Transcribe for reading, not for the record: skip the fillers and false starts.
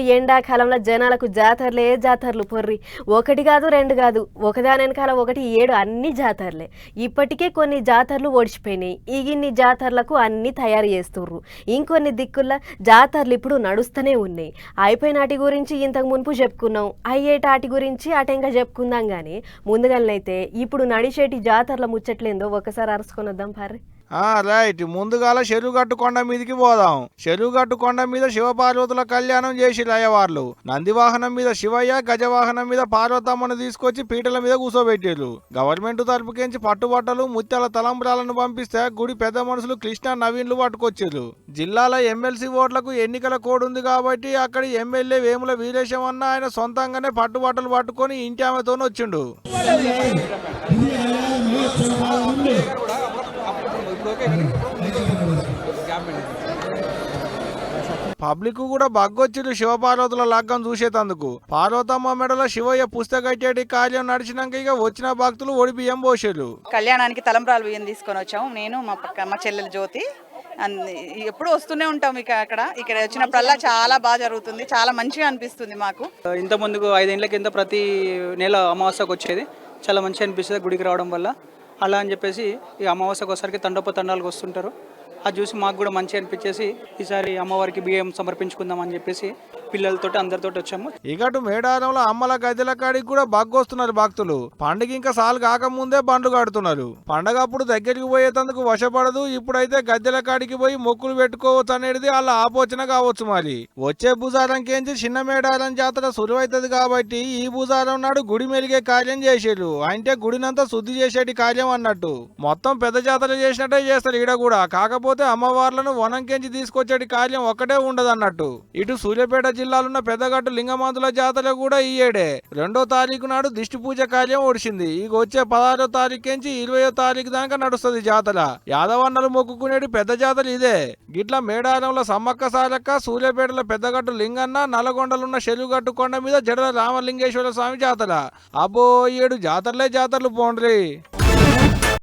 ఎండాకాలంలో జనాలకు జాతరలే జాతరలు పొర్రి ఒకటి కాదు రెండు కాదు ఒకదాని వెనకాల ఒకటి 7 అన్ని జాతరలే. ఇప్పటికే కొన్ని జాతరలు ఓడిచిపోయినాయి. ఇన్ని జాతరలకు అన్ని తయారు చేస్తుర్రు. ఇంకొన్ని దిక్కుల్లో జాతరలు ఇప్పుడు నడుస్తూనే ఉన్నాయి. అయిపోయినాటి గురించి ఇంతకు మునుపు చెప్పుకున్నాం, అయ్యేటాటి గురించి అటెంగా చెప్పుకుందాం. కానీ ముందుగానైతే ఇప్పుడు నడిచేటి జాతరల ముచ్చట్లేందో ఒకసారి అరుచుకొని వద్దాం పారి. రైట్. ముందుగాల చెరువుగట్టు కొండ మీదకి పోదాం. చెరువుగట్టు కొండ మీద శివపార్వతుల కళ్యాణం చేసి అయ్యవార్లు నందివాహనం మీద శివయ్య, గజవాహనం మీద పార్వతమ్మను తీసుకొచ్చి పీటల మీద కూర్చోబెట్టారు. గవర్నమెంట్ తరపుకించి పట్టుబట్టలు, ముత్యాల తలంబ్రాలను పంపిస్తే గుడి పెద్ద మనుషులు కృష్ణ నవీన్లు పట్టుకొచ్చారు. జిల్లాలో ఎమ్మెల్సీ ఓట్లకు ఎన్నికల కోడ్ ఉంది కాబట్టి అక్కడి ఎమ్మెల్యే వేముల వీరేశం అన్న ఆయన సొంతంగానే పట్టుబట్టలు పట్టుకొని ఇంటి ఆమెతో వచ్చిండు. పబ్లిక్ కూడా బగ్గొచ్చిరు శివపార్వతుల లగ్గం చూసేతందుకు. పార్వతమ్మ మెడలో శివయ్య పుస్తకట్టేటి కార్యం నడిచినాక ఇక వచ్చిన భక్తులు ఒడి బియ్యం పోసారు. కళ్యాణానికి తలంబ్రాలు బియ్యం తీసుకొని వచ్చాము. నేను మా చెల్లెలు జ్యోతి ఎప్పుడు వస్తూనే ఉంటాం. ఇక్కడ వచ్చినప్పుడల్లా చాలా బాగా జరుగుతుంది, చాలా మంచిగా అనిపిస్తుంది మాకు. ఇంత ముందుకు 5 ఏళ్ల కింద ప్రతి నెల అమావాస్యకు వచ్చేది, చాలా మంచిగా అనిపిస్తుంది గుడికి రావడం వల్ల. అలా అని చెప్పేసి ఈ అమావాస్యకు ఒకసారికి తండాలకు వస్తుంటారు. అది చూసి మాకు కూడా మంచిగా అనిపించేసి ఈసారి అమ్మవారికి బియ్యం సమర్పించుకుందాం అని చెప్పేసి పిల్లలతో అందరితో వచ్చాము. ఇకటు మేడారంలో అమ్మల గద్దెల కాడికి కూడా బగ్గొస్తున్నారు భక్తులు. పండుగ ఇంకా సాలు కాకముందే బండ్లు కడుతున్నారు. పండగ అప్పుడు దగ్గరికి పోయేందుకు వశపడదు. ఇప్పుడైతే గద్దెల కాడికి పోయి మొక్కులు పెట్టుకోవచ్చు అనేది వాళ్ళ ఆపోచన కావచ్చు. మరి వచ్చే బుజారంకేంచి చిన్న మేడారం జాతర సులువైతుంది కాబట్టి ఈ బుజారం నాడు గుడి మెలిగే కార్యం చేసేరు. అంటే గుడినంతా శుద్ధి చేసేటి కార్యం అన్నట్టు. మొత్తం పెద్ద జాతర చేసినట్టే చేస్తారు ఈడ కూడా. కాకపోతే అమ్మవార్లను వనంకెంచి తీసుకొచ్చేటి కార్యం ఒక్కటే ఉండదు అన్నట్టు. ఇటు సూర్యాపేట జిల్లాలున్న పెద్దగట్టు లింగమంతుల జాతర కూడా ఈ ఏడే 2వ తారీఖు నాడు దిష్టి పూజ కార్యం ఓడిచింది. ఇక వచ్చే 16వ తారీఖు 20వ తారీఖు దాకా నడుస్తుంది జాతర. యాదవన్నలు మొక్కుకునేటి పెద్ద జాతర ఇదే. గిట్ల మేడారంలో సమ్మక్క సారక్క, సూర్యాపేటలో పెద్దగట్టు లింగన్న, నల్లగొండలున్న చెరువుగట్టు కొండ మీద జడల రామలింగేశ్వర స్వామి జాతర. అబ్బో 7 జాతరలే జాతరలు పోండ్రి.